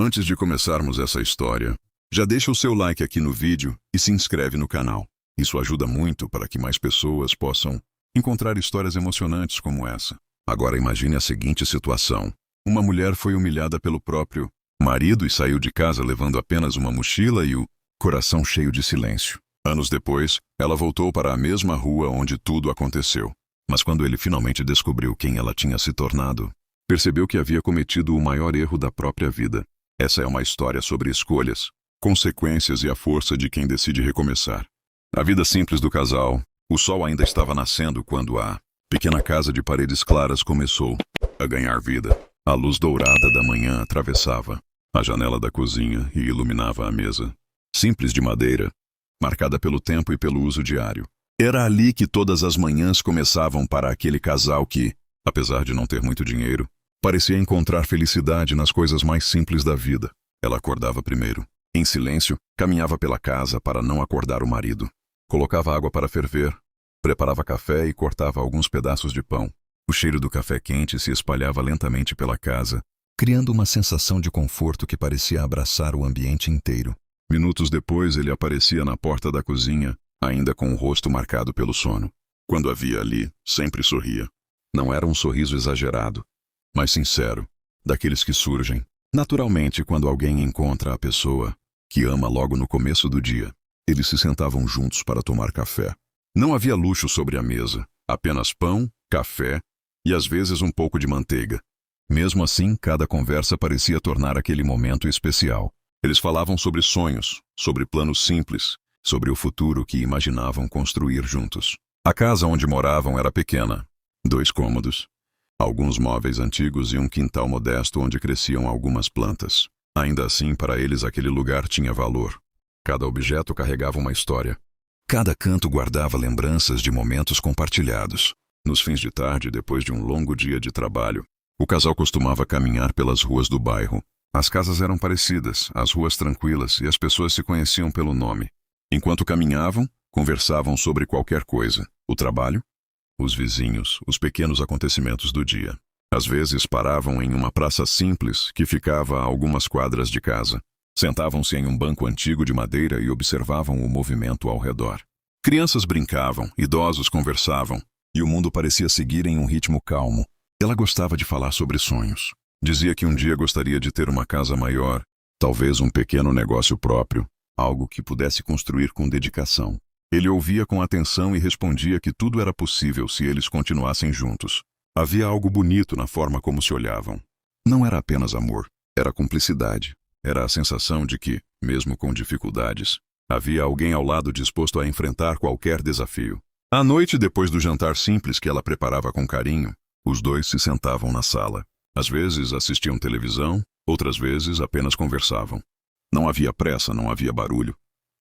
Antes de começarmos essa história, já deixa o seu like aqui no vídeo e se inscreve no canal. Isso ajuda muito para que mais pessoas possam encontrar histórias emocionantes como essa. Agora imagine a seguinte situação. Uma mulher foi humilhada pelo próprio marido e saiu de casa levando apenas uma mochila e o coração cheio de silêncio. Anos depois, ela voltou para a mesma rua onde tudo aconteceu. Mas quando ele finalmente descobriu quem ela tinha se tornado, percebeu que havia cometido o maior erro da própria vida. Essa é uma história sobre escolhas, consequências e a força de quem decide recomeçar. A vida simples do casal. O sol ainda estava nascendo quando a pequena casa de paredes claras começou a ganhar vida. A luz dourada da manhã atravessava a janela da cozinha e iluminava a mesa, simples de madeira, marcada pelo tempo e pelo uso diário. Era ali que todas as manhãs começavam para aquele casal que, apesar de não ter muito dinheiro, parecia encontrar felicidade nas coisas mais simples da vida. Ela acordava primeiro. Em silêncio, caminhava pela casa para não acordar o marido. Colocava água para ferver, preparava café e cortava alguns pedaços de pão. O cheiro do café quente se espalhava lentamente pela casa, criando uma sensação de conforto que parecia abraçar o ambiente inteiro. Minutos depois, ele aparecia na porta da cozinha, ainda com o rosto marcado pelo sono. Quando a via ali, sempre sorria. Não era um sorriso exagerado, mas sincero, daqueles que surgem naturalmente quando alguém encontra a pessoa que ama logo no começo do dia. Eles se sentavam juntos para tomar café. Não havia luxo sobre a mesa, apenas pão, café e às vezes um pouco de manteiga. Mesmo assim, cada conversa parecia tornar aquele momento especial. Eles falavam sobre sonhos, sobre planos simples, sobre o futuro que imaginavam construir juntos. A casa onde moravam era pequena, 2 cômodos, alguns móveis antigos e um quintal modesto onde cresciam algumas plantas. Ainda assim, para eles aquele lugar tinha valor. Cada objeto carregava uma história. Cada canto guardava lembranças de momentos compartilhados. Nos fins de tarde, depois de um longo dia de trabalho, o casal costumava caminhar pelas ruas do bairro. As casas eram parecidas, as ruas tranquilas e as pessoas se conheciam pelo nome. Enquanto caminhavam, conversavam sobre qualquer coisa. O trabalho, os vizinhos, os pequenos acontecimentos do dia. Às vezes paravam em uma praça simples que ficava a algumas quadras de casa. Sentavam-se em um banco antigo de madeira e observavam o movimento ao redor. Crianças brincavam, idosos conversavam, e o mundo parecia seguir em um ritmo calmo. Ela gostava de falar sobre sonhos. Dizia que um dia gostaria de ter uma casa maior, talvez um pequeno negócio próprio, algo que pudesse construir com dedicação. Ele ouvia com atenção e respondia que tudo era possível se eles continuassem juntos. Havia algo bonito na forma como se olhavam. Não era apenas amor, era cumplicidade. Era a sensação de que, mesmo com dificuldades, havia alguém ao lado disposto a enfrentar qualquer desafio. À noite, depois do jantar simples que ela preparava com carinho, os dois se sentavam na sala. Às vezes assistiam televisão, outras vezes apenas conversavam. Não havia pressa, não havia barulho.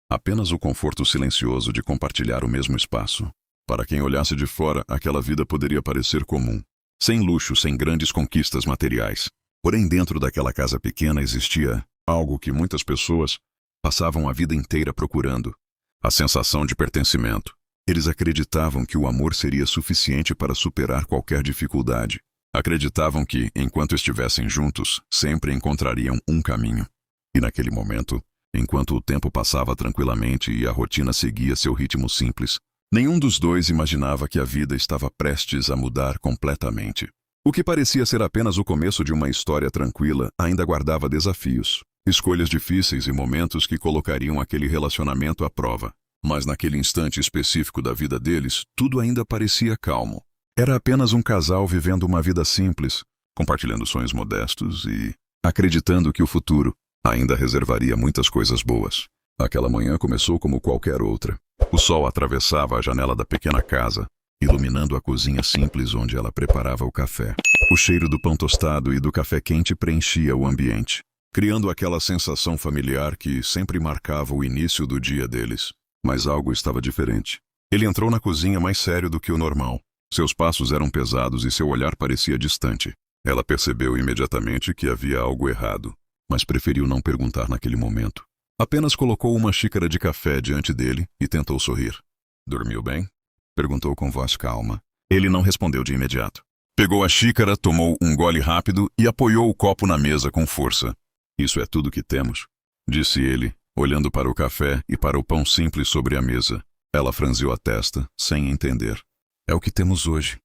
Apenas o conforto silencioso de compartilhar o mesmo espaço. Para quem olhasse de fora, aquela vida poderia parecer comum. Sem luxo, sem grandes conquistas materiais. Porém, dentro daquela casa pequena existia algo que muitas pessoas passavam a vida inteira procurando: a sensação de pertencimento. Eles acreditavam que o amor seria suficiente para superar qualquer dificuldade. Acreditavam que, enquanto estivessem juntos, sempre encontrariam um caminho. E naquele momento, enquanto o tempo passava tranquilamente e a rotina seguia seu ritmo simples, nenhum dos dois imaginava que a vida estava prestes a mudar completamente. O que parecia ser apenas o começo de uma história tranquila ainda guardava desafios, escolhas difíceis e momentos que colocariam aquele relacionamento à prova. Mas naquele instante específico da vida deles, tudo ainda parecia calmo. Era apenas um casal vivendo uma vida simples, compartilhando sonhos modestos e acreditando que o futuro ainda reservaria muitas coisas boas. Aquela manhã começou como qualquer outra. O sol atravessava a janela da pequena casa, iluminando a cozinha simples onde ela preparava o café. O cheiro do pão tostado e do café quente preenchia o ambiente, criando aquela sensação familiar que sempre marcava o início do dia deles. Mas algo estava diferente. Ele entrou na cozinha mais sério do que o normal. Seus passos eram pesados e seu olhar parecia distante. Ela percebeu imediatamente que havia algo errado, mas preferiu não perguntar naquele momento. Apenas colocou uma xícara de café diante dele e tentou sorrir. "Dormiu bem?" perguntou com voz calma. Ele não respondeu de imediato. Pegou a xícara, tomou um gole rápido e apoiou o copo na mesa com força. Isso é tudo que temos, disse ele, olhando para o café e para o pão simples sobre a mesa. Ela franziu a testa, sem entender. É o que temos hoje.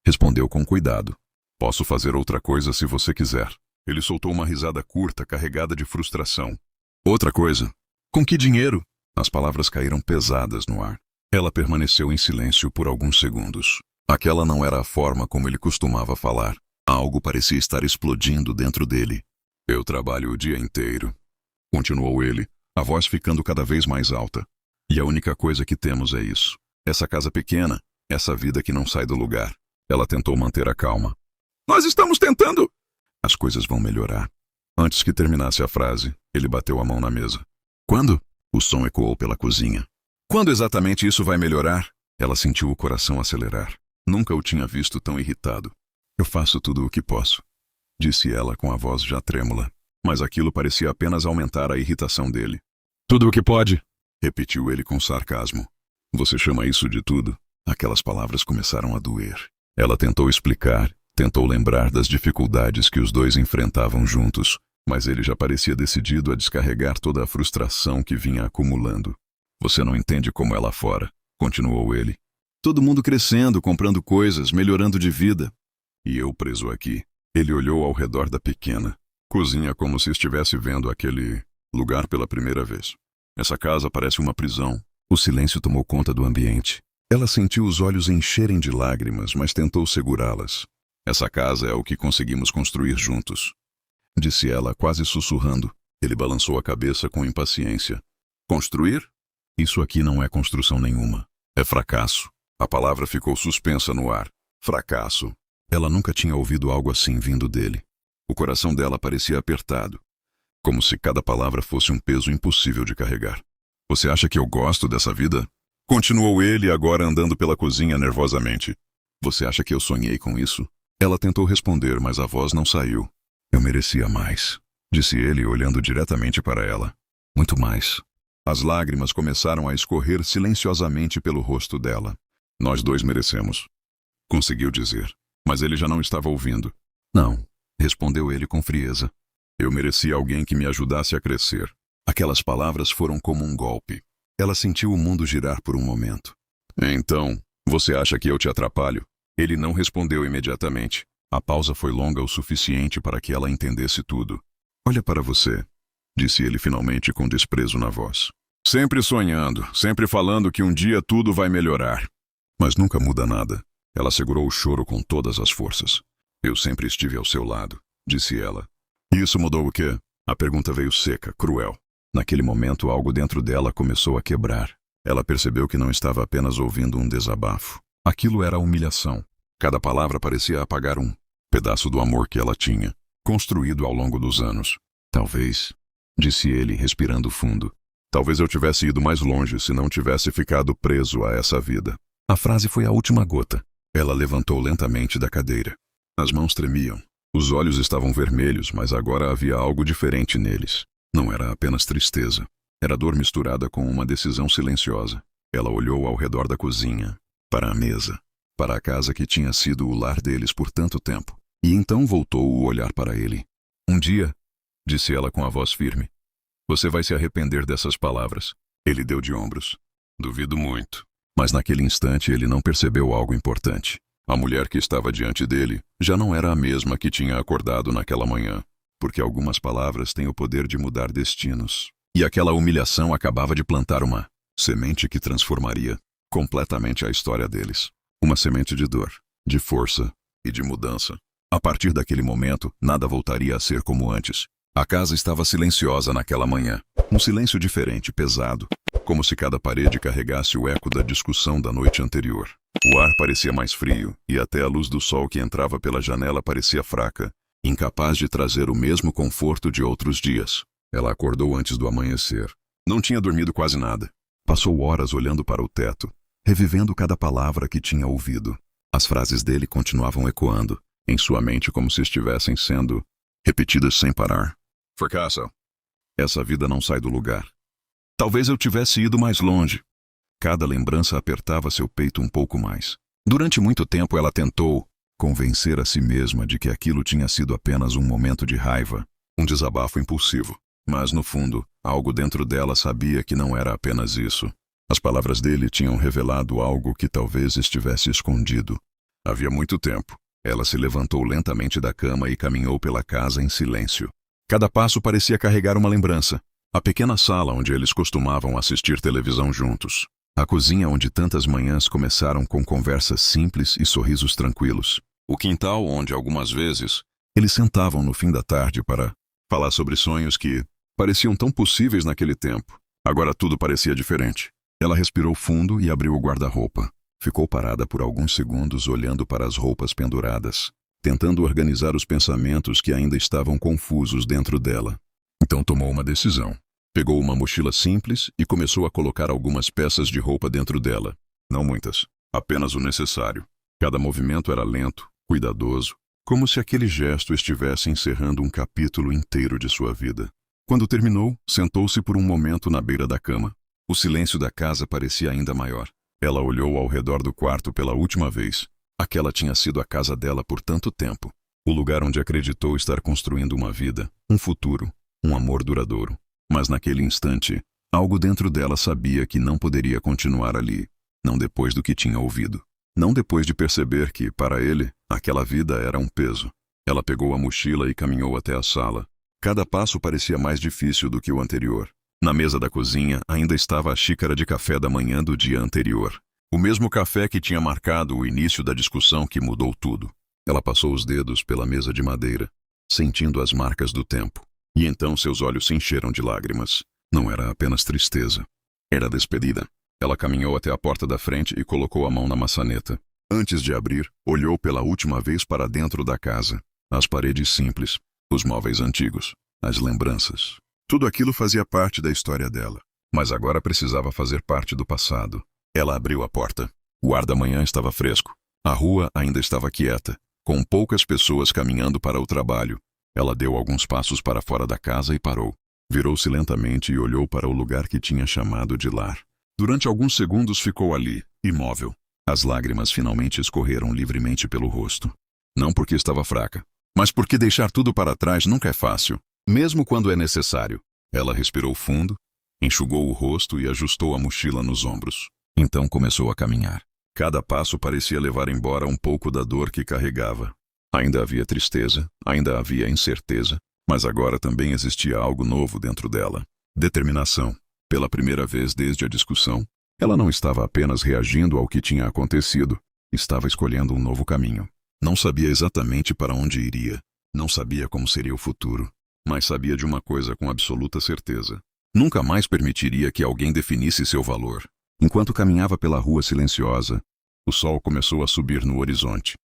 Respondeu com cuidado. Posso fazer outra coisa se você quiser. Ele soltou uma risada curta, carregada de frustração. Outra coisa? Com que dinheiro? As palavras caíram pesadas no ar. Ela permaneceu em silêncio por alguns segundos. Aquela não era a forma como ele costumava falar. Algo parecia estar explodindo dentro dele. Eu trabalho o dia inteiro, continuou ele, a voz ficando cada vez mais alta. E a única coisa que temos é isso. Essa casa pequena, essa vida que não sai do lugar. Ela tentou manter a calma. Nós estamos tentando! As coisas vão melhorar. Antes que terminasse a frase, ele bateu a mão na mesa. Quando? O som ecoou pela cozinha. Quando exatamente isso vai melhorar? Ela sentiu o coração acelerar. Nunca o tinha visto tão irritado. Eu faço tudo o que posso, disse ela com a voz já trêmula. Mas aquilo parecia apenas aumentar a irritação dele. Tudo o que pode, repetiu ele com sarcasmo. Você chama isso de tudo? Aquelas palavras começaram a doer. Ela tentou explicar, tentou lembrar das dificuldades que os dois enfrentavam juntos, mas ele já parecia decidido a descarregar toda a frustração que vinha acumulando. Você não entende como é lá fora, continuou ele. Todo mundo crescendo, comprando coisas, melhorando de vida. E eu preso aqui. Ele olhou ao redor da pequena cozinha como se estivesse vendo aquele lugar pela primeira vez. Essa casa parece uma prisão. O silêncio tomou conta do ambiente. Ela sentiu os olhos encherem de lágrimas, mas tentou segurá-las. Essa casa é o que conseguimos construir juntos, disse ela, quase sussurrando. Ele balançou a cabeça com impaciência. Construir? Isso aqui não é construção nenhuma. É fracasso. A palavra ficou suspensa no ar. Fracasso. Ela nunca tinha ouvido algo assim vindo dele. O coração dela parecia apertado, como se cada palavra fosse um peso impossível de carregar. Você acha que eu gosto dessa vida? Continuou ele, agora andando pela cozinha nervosamente. Você acha que eu sonhei com isso? Ela tentou responder, mas a voz não saiu. Eu merecia mais, disse ele, olhando diretamente para ela. Muito mais. As lágrimas começaram a escorrer silenciosamente pelo rosto dela. Nós dois merecemos, conseguiu dizer. Mas ele já não estava ouvindo. Não, respondeu ele com frieza. Eu merecia alguém que me ajudasse a crescer. Aquelas palavras foram como um golpe. Ela sentiu o mundo girar por um momento. Então, você acha que eu te atrapalho? Ele não respondeu imediatamente. A pausa foi longa o suficiente para que ela entendesse tudo. Olha para você, disse ele finalmente com desprezo na voz. Sempre sonhando, sempre falando que um dia tudo vai melhorar. Mas nunca muda nada. Ela segurou o choro com todas as forças. Eu sempre estive ao seu lado, disse ela. Isso mudou o quê? A pergunta veio seca, cruel. Naquele momento, algo dentro dela começou a quebrar. Ela percebeu que não estava apenas ouvindo um desabafo. Aquilo era humilhação. Cada palavra parecia apagar um pedaço do amor que ela tinha, construído ao longo dos anos. Talvez, disse ele, respirando fundo. Talvez eu tivesse ido mais longe se não tivesse ficado preso a essa vida. A frase foi a última gota. Ela levantou lentamente da cadeira. As mãos tremiam. Os olhos estavam vermelhos, mas agora havia algo diferente neles. Não era apenas tristeza. Era dor misturada com uma decisão silenciosa. Ela olhou ao redor da cozinha, para a mesa, para a casa que tinha sido o lar deles por tanto tempo. E então voltou o olhar para ele. Um dia, disse ela com a voz firme, você vai se arrepender dessas palavras. Ele deu de ombros. Duvido muito. Mas naquele instante ele não percebeu algo importante. A mulher que estava diante dele já não era a mesma que tinha acordado naquela manhã, porque algumas palavras têm o poder de mudar destinos. E aquela humilhação acabava de plantar uma semente que transformaria completamente a história deles. Uma semente de dor, de força e de mudança. A partir daquele momento, nada voltaria a ser como antes. A casa estava silenciosa naquela manhã. Um silêncio diferente, pesado, como se cada parede carregasse o eco da discussão da noite anterior. O ar parecia mais frio, e até a luz do sol que entrava pela janela parecia fraca, incapaz de trazer o mesmo conforto de outros dias. Ela acordou antes do amanhecer. Não tinha dormido quase nada. Passou horas olhando para o teto, revivendo cada palavra que tinha ouvido. As frases dele continuavam ecoando, em sua mente como se estivessem sendo repetidas sem parar. Fracasso. Essa vida não sai do lugar. Talvez eu tivesse ido mais longe. Cada lembrança apertava seu peito um pouco mais. Durante muito tempo ela tentou convencer a si mesma de que aquilo tinha sido apenas um momento de raiva, Um desabafo impulsivo. Mas, no fundo, algo dentro dela sabia que não era apenas isso. As palavras dele tinham revelado algo que talvez estivesse escondido. Havia muito tempo. Ela se levantou lentamente da cama e caminhou pela casa em silêncio. Cada passo parecia carregar uma lembrança. A pequena sala onde eles costumavam assistir televisão juntos. A cozinha onde tantas manhãs começaram com conversas simples e sorrisos tranquilos. O quintal onde, algumas vezes, eles sentavam no fim da tarde para falar sobre sonhos que pareciam tão possíveis naquele tempo. Agora tudo parecia diferente. Ela respirou fundo e abriu o guarda-roupa. Ficou parada por alguns segundos olhando para as roupas penduradas, tentando organizar os pensamentos que ainda estavam confusos dentro dela. Então tomou uma decisão. Pegou uma mochila simples e começou a colocar algumas peças de roupa dentro dela. Não muitas, apenas o necessário. Cada movimento era lento, cuidadoso, como se aquele gesto estivesse encerrando um capítulo inteiro de sua vida. Quando terminou, sentou-se por um momento na beira da cama. O silêncio da casa parecia ainda maior. Ela olhou ao redor do quarto pela última vez. Aquela tinha sido a casa dela por tanto tempo. O lugar onde acreditou estar construindo uma vida, um futuro, um amor duradouro. Mas naquele instante, algo dentro dela sabia que não poderia continuar ali. Não depois do que tinha ouvido. Não depois de perceber que, para ele, aquela vida era um peso. Ela pegou a mochila e caminhou até a sala. Cada passo parecia mais difícil do que o anterior. Na mesa da cozinha ainda estava a xícara de café da manhã do dia anterior. O mesmo café que tinha marcado o início da discussão que mudou tudo. Ela passou os dedos pela mesa de madeira, sentindo as marcas do tempo. E então seus olhos se encheram de lágrimas. Não era apenas tristeza. Era despedida. Ela caminhou até a porta da frente e colocou a mão na maçaneta. Antes de abrir, olhou pela última vez para dentro da casa. As paredes simples, os móveis antigos, as lembranças. Tudo aquilo fazia parte da história dela, mas agora precisava fazer parte do passado. Ela abriu a porta. O ar da manhã estava fresco. A rua ainda estava quieta, com poucas pessoas caminhando para o trabalho. Ela deu alguns passos para fora da casa e parou. Virou-se lentamente e olhou para o lugar que tinha chamado de lar. Durante alguns segundos ficou ali, imóvel. As lágrimas finalmente escorreram livremente pelo rosto. Não porque estava fraca, mas porque deixar tudo para trás nunca é fácil. Mesmo quando é necessário. Ela respirou fundo, enxugou o rosto e ajustou a mochila nos ombros. Então começou a caminhar. Cada passo parecia levar embora um pouco da dor que carregava. Ainda havia tristeza, ainda havia incerteza, mas agora também existia algo novo dentro dela. Determinação. Pela primeira vez desde a discussão, ela não estava apenas reagindo ao que tinha acontecido, estava escolhendo um novo caminho. Não sabia exatamente para onde iria, não sabia como seria o futuro. Mas sabia de uma coisa com absoluta certeza. Nunca mais permitiria que alguém definisse seu valor. Enquanto caminhava pela rua silenciosa, o sol começou a subir no horizonte,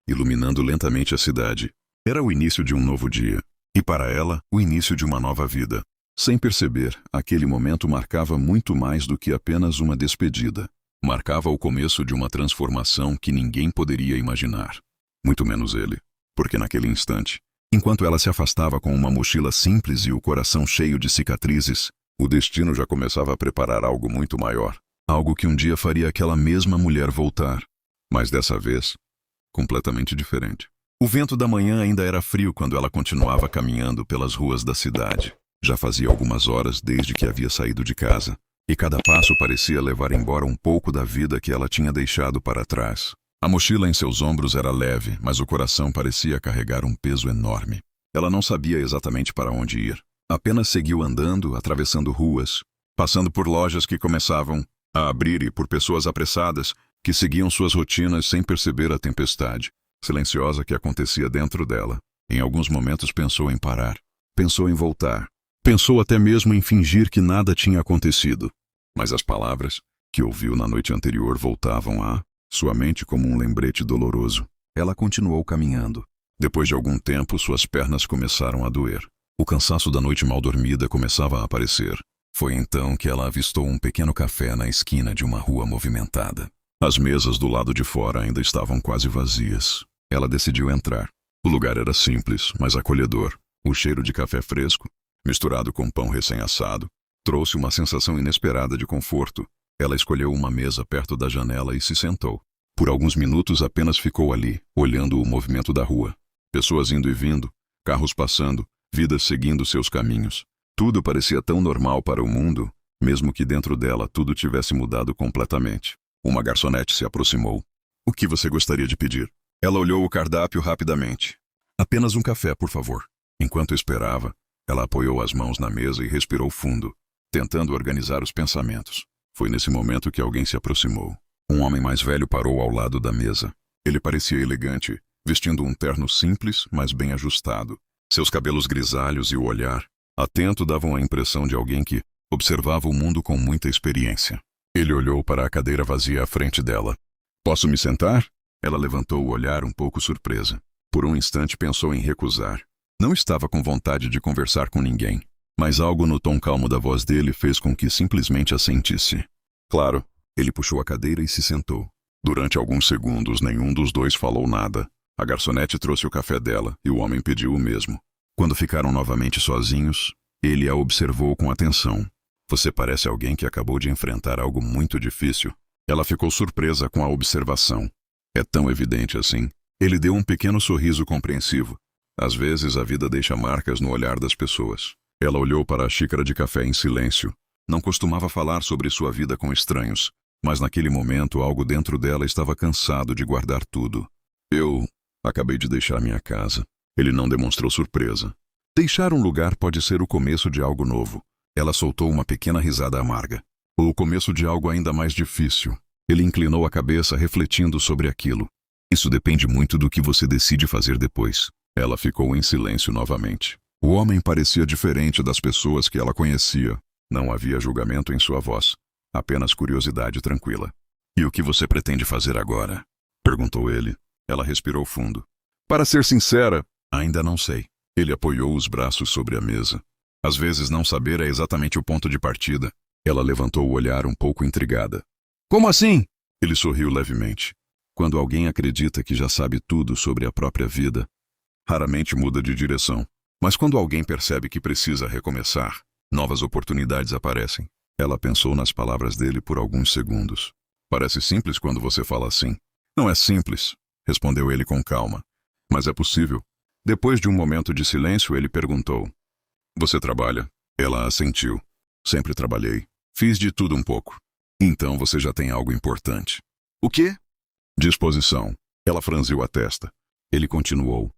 iluminando lentamente a cidade. Era o início de um novo dia. E para ela, o início de uma nova vida. Sem perceber, aquele momento marcava muito mais do que apenas uma despedida. Marcava o começo de uma transformação que ninguém poderia imaginar. Muito menos ele. Porque naquele instante, enquanto ela se afastava com uma mochila simples e o coração cheio de cicatrizes, o destino já começava a preparar algo muito maior. Algo que um dia faria aquela mesma mulher voltar. Mas dessa vez, completamente diferente. O vento da manhã ainda era frio quando ela continuava caminhando pelas ruas da cidade. Já fazia algumas horas desde que havia saído de casa, e cada passo parecia levar embora um pouco da vida que ela tinha deixado para trás. A mochila em seus ombros era leve, mas o coração parecia carregar um peso enorme. Ela não sabia exatamente para onde ir. Apenas seguiu andando, atravessando ruas, passando por lojas que começavam a abrir e por pessoas apressadas que seguiam suas rotinas sem perceber a tempestade silenciosa que acontecia dentro dela. Em alguns momentos pensou em parar. Pensou em voltar. Pensou até mesmo em fingir que nada tinha acontecido. Mas as palavras que ouviu na noite anterior voltavam a sua mente como um lembrete doloroso. Ela continuou caminhando. Depois de algum tempo, suas pernas começaram a doer. O cansaço da noite mal dormida começava a aparecer. Foi então que ela avistou um pequeno café na esquina de uma rua movimentada. As mesas do lado de fora ainda estavam quase vazias. Ela decidiu entrar. O lugar era simples, mas acolhedor. O cheiro de café fresco, misturado com pão recém-assado, trouxe uma sensação inesperada de conforto. Ela escolheu uma mesa perto da janela e se sentou. Por alguns minutos apenas ficou ali, olhando o movimento da rua. Pessoas indo e vindo, carros passando, vidas seguindo seus caminhos. Tudo parecia tão normal para o mundo, mesmo que dentro dela tudo tivesse mudado completamente. Uma garçonete se aproximou. O que você gostaria de pedir? Ela olhou o cardápio rapidamente. Apenas um café, por favor. Enquanto esperava, ela apoiou as mãos na mesa e respirou fundo, tentando organizar os pensamentos. Foi nesse momento que alguém se aproximou. Um homem mais velho parou ao lado da mesa. Ele parecia elegante, vestindo um terno simples, mas bem ajustado. Seus cabelos grisalhos e o olhar atento davam a impressão de alguém que observava o mundo com muita experiência. Ele olhou para a cadeira vazia à frente dela. Posso me sentar? Ela levantou o olhar um pouco surpresa. Por um instante pensou em recusar. Não estava com vontade de conversar com ninguém, mas algo no tom calmo da voz dele fez com que simplesmente assentisse. Claro, ele puxou a cadeira e se sentou. Durante alguns segundos, nenhum dos dois falou nada. A garçonete trouxe o café dela e o homem pediu o mesmo. Quando ficaram novamente sozinhos, ele a observou com atenção. Você parece alguém que acabou de enfrentar algo muito difícil. Ela ficou surpresa com a observação. É tão evidente assim. Ele deu um pequeno sorriso compreensivo. Às vezes a vida deixa marcas no olhar das pessoas. Ela olhou para a xícara de café em silêncio. Não costumava falar sobre sua vida com estranhos, mas naquele momento algo dentro dela estava cansado de guardar tudo. Eu acabei de deixar minha casa. Ele não demonstrou surpresa. Deixar um lugar pode ser o começo de algo novo. Ela soltou uma pequena risada amarga. Ou o começo de algo ainda mais difícil. Ele inclinou a cabeça, refletindo sobre aquilo. Isso depende muito do que você decide fazer depois. Ela ficou em silêncio novamente. O homem parecia diferente das pessoas que ela conhecia. Não havia julgamento em sua voz. Apenas curiosidade tranquila. E o que você pretende fazer agora? Perguntou ele. Ela respirou fundo. Para ser sincera, ainda não sei. Ele apoiou os braços sobre a mesa. Às vezes não saber é exatamente o ponto de partida. Ela levantou o olhar um pouco intrigada. Como assim? Ele sorriu levemente. Quando alguém acredita que já sabe tudo sobre a própria vida, raramente muda de direção. Mas quando alguém percebe que precisa recomeçar, novas oportunidades aparecem. Ela pensou nas palavras dele por alguns segundos. Parece simples quando você fala assim. Não é simples, respondeu ele com calma. Mas é possível. Depois de um momento de silêncio, ele perguntou. Você trabalha? Ela assentiu. Sempre trabalhei. Fiz de tudo um pouco. Então você já tem algo importante. O quê? Disposição. Ela franziu a testa. Ele continuou.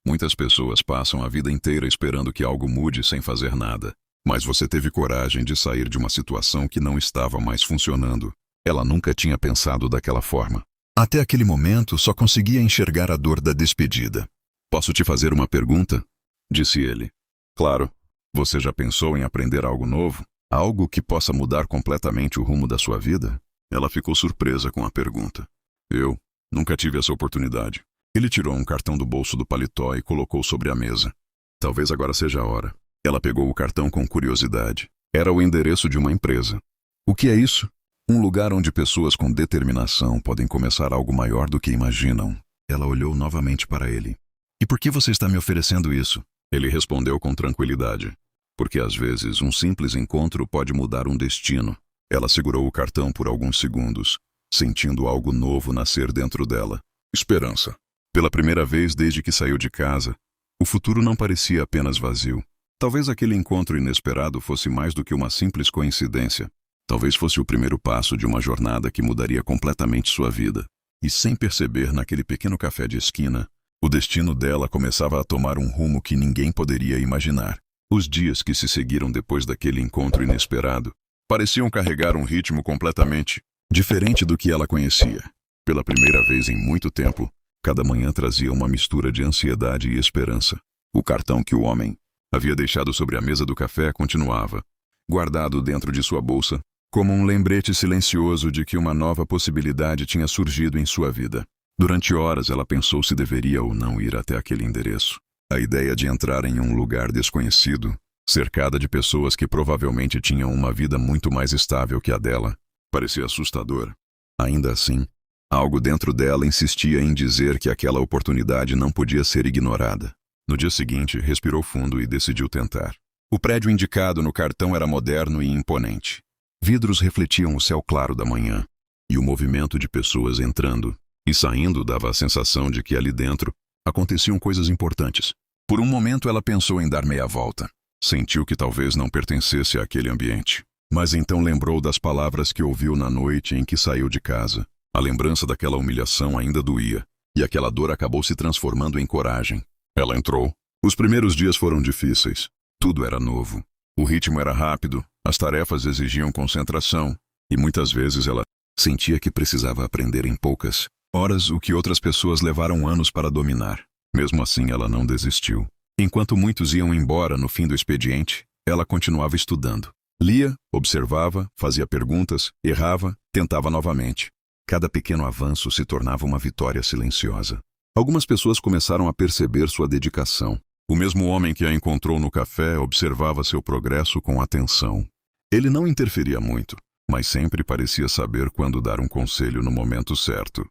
Muitas pessoas passam a vida inteira esperando que algo mude sem fazer nada. Mas você teve coragem de sair de uma situação que não estava mais funcionando. Ela nunca tinha pensado daquela forma. Até aquele momento, só conseguia enxergar a dor da despedida. Posso te fazer uma pergunta? Disse ele. Claro. Você já pensou em aprender algo novo? Algo que possa mudar completamente o rumo da sua vida? Ela ficou surpresa com a pergunta. Eu nunca tive essa oportunidade. Ele tirou um cartão do bolso do paletó e colocou sobre a mesa. Talvez agora seja a hora. Ela pegou o cartão com curiosidade. Era o endereço de uma empresa. O que é isso? Um lugar onde pessoas com determinação podem começar algo maior do que imaginam. Ela olhou novamente para ele. E por que você está me oferecendo isso? Ele respondeu com tranquilidade. Porque às vezes um simples encontro pode mudar um destino. Ela segurou o cartão por alguns segundos, sentindo algo novo nascer dentro dela. Esperança. Pela primeira vez desde que saiu de casa, o futuro não parecia apenas vazio. Talvez aquele encontro inesperado fosse mais do que uma simples coincidência. Talvez fosse o primeiro passo de uma jornada que mudaria completamente sua vida. E sem perceber, naquele pequeno café de esquina, o destino dela começava a tomar um rumo que ninguém poderia imaginar. Os dias que se seguiram depois daquele encontro inesperado pareciam carregar um ritmo completamente diferente do que ela conhecia. Pela primeira vez em muito tempo, cada manhã trazia uma mistura de ansiedade e esperança. O cartão que o homem havia deixado sobre a mesa do café continuava, guardado dentro de sua bolsa, como um lembrete silencioso de que uma nova possibilidade tinha surgido em sua vida. Durante horas ela pensou se deveria ou não ir até aquele endereço. A ideia de entrar em um lugar desconhecido, cercada de pessoas que provavelmente tinham uma vida muito mais estável que a dela, parecia assustadora. Ainda assim, algo dentro dela insistia em dizer que aquela oportunidade não podia ser ignorada. No dia seguinte, respirou fundo e decidiu tentar. O prédio indicado no cartão era moderno e imponente. Vidros refletiam o céu claro da manhã, e o movimento de pessoas entrando e saindo dava a sensação de que ali dentro aconteciam coisas importantes. Por um momento ela pensou em dar meia volta. Sentiu que talvez não pertencesse àquele ambiente. Mas então lembrou das palavras que ouviu na noite em que saiu de casa. A lembrança daquela humilhação ainda doía, e aquela dor acabou se transformando em coragem. Ela entrou. Os primeiros dias foram difíceis. Tudo era novo. O ritmo era rápido, as tarefas exigiam concentração, e muitas vezes ela sentia que precisava aprender em poucas horas o que outras pessoas levaram anos para dominar. Mesmo assim, ela não desistiu. Enquanto muitos iam embora no fim do expediente, ela continuava estudando. Lia, observava, fazia perguntas, errava, tentava novamente. Cada pequeno avanço se tornava uma vitória silenciosa. Algumas pessoas começaram a perceber sua dedicação. O mesmo homem que a encontrou no café observava seu progresso com atenção. Ele não interferia muito, mas sempre parecia saber quando dar um conselho no momento certo.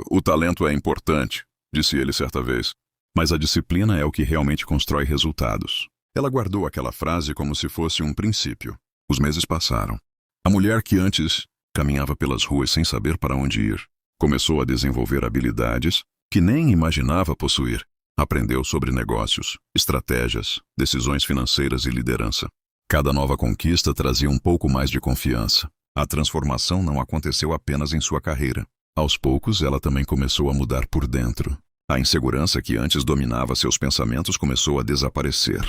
O talento é importante, disse ele certa vez, mas a disciplina é o que realmente constrói resultados. Ela guardou aquela frase como se fosse um princípio. Os meses passaram. A mulher que antes caminhava pelas ruas sem saber para onde ir, começou a desenvolver habilidades que nem imaginava possuir. Aprendeu sobre negócios, estratégias, decisões financeiras e liderança. Cada nova conquista trazia um pouco mais de confiança. A transformação não aconteceu apenas em sua carreira. Aos poucos, ela também começou a mudar por dentro. A insegurança que antes dominava seus pensamentos começou a desaparecer.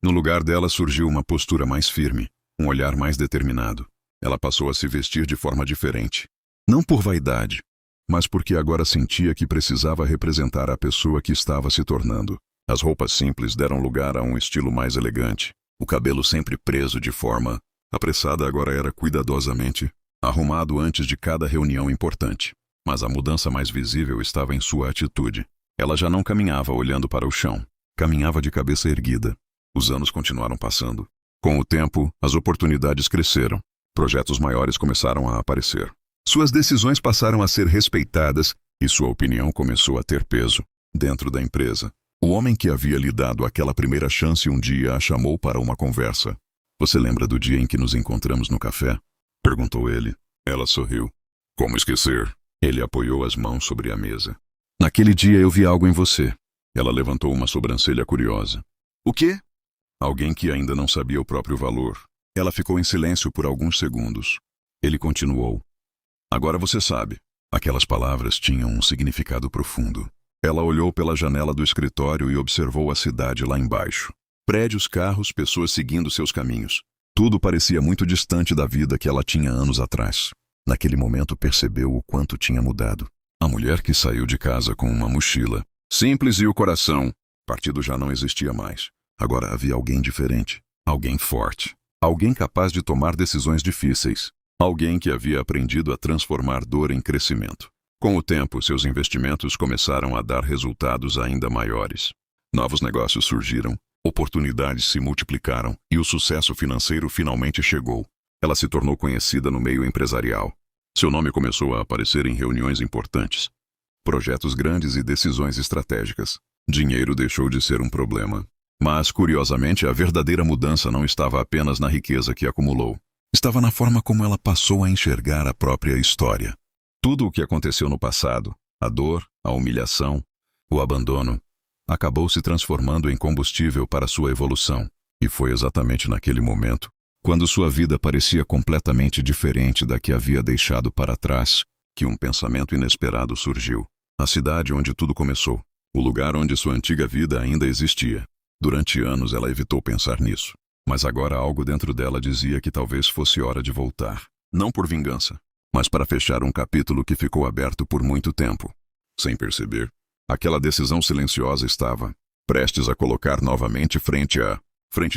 No lugar dela surgiu uma postura mais firme, um olhar mais determinado. Ela passou a se vestir de forma diferente. Não por vaidade, mas porque agora sentia que precisava representar a pessoa que estava se tornando. As roupas simples deram lugar a um estilo mais elegante. O cabelo sempre preso de forma apressada agora era cuidadosamente arrumado antes de cada reunião importante. Mas a mudança mais visível estava em sua atitude. Ela já não caminhava olhando para o chão. Caminhava de cabeça erguida. Os anos continuaram passando. Com o tempo, as oportunidades cresceram. Projetos maiores começaram a aparecer. Suas decisões passaram a ser respeitadas e sua opinião começou a ter peso dentro da empresa. O homem que havia lhe dado aquela primeira chance um dia a chamou para uma conversa. "Você lembra do dia em que nos encontramos no café?" perguntou ele. Ela sorriu. "Como esquecer?" Ele apoiou as mãos sobre a mesa. "Naquele dia eu vi algo em você." Ela levantou uma sobrancelha curiosa. "O quê?" Alguém que ainda não sabia o próprio valor. Ela ficou em silêncio por alguns segundos. Ele continuou. "Agora você sabe." Aquelas palavras tinham um significado profundo. Ela olhou pela janela do escritório e observou a cidade lá embaixo. Prédios, carros, pessoas seguindo seus caminhos. Tudo parecia muito distante da vida que ela tinha anos atrás. Naquele momento percebeu o quanto tinha mudado. A mulher que saiu de casa com uma mochila simples e o coração partido já não existia mais. Agora havia alguém diferente, alguém forte, alguém capaz de tomar decisões difíceis, alguém que havia aprendido a transformar dor em crescimento. Com o tempo, seus investimentos começaram a dar resultados ainda maiores. Novos negócios surgiram, oportunidades se multiplicaram e o sucesso financeiro finalmente chegou. Ela se tornou conhecida no meio empresarial. Seu nome começou a aparecer em reuniões importantes, projetos grandes e decisões estratégicas. Dinheiro deixou de ser um problema. Mas, curiosamente, a verdadeira mudança não estava apenas na riqueza que acumulou. Estava na forma como ela passou a enxergar a própria história. Tudo o que aconteceu no passado, a dor, a humilhação, o abandono, acabou se transformando em combustível para sua evolução. E foi exatamente naquele momento, quando sua vida parecia completamente diferente da que havia deixado para trás, que um pensamento inesperado surgiu. A cidade onde tudo começou, o lugar onde sua antiga vida ainda existia. Durante anos ela evitou pensar nisso, mas agora algo dentro dela dizia que talvez fosse hora de voltar. Não por vingança, mas para fechar um capítulo que ficou aberto por muito tempo. Sem perceber, aquela decisão silenciosa estava prestes a colocar novamente frente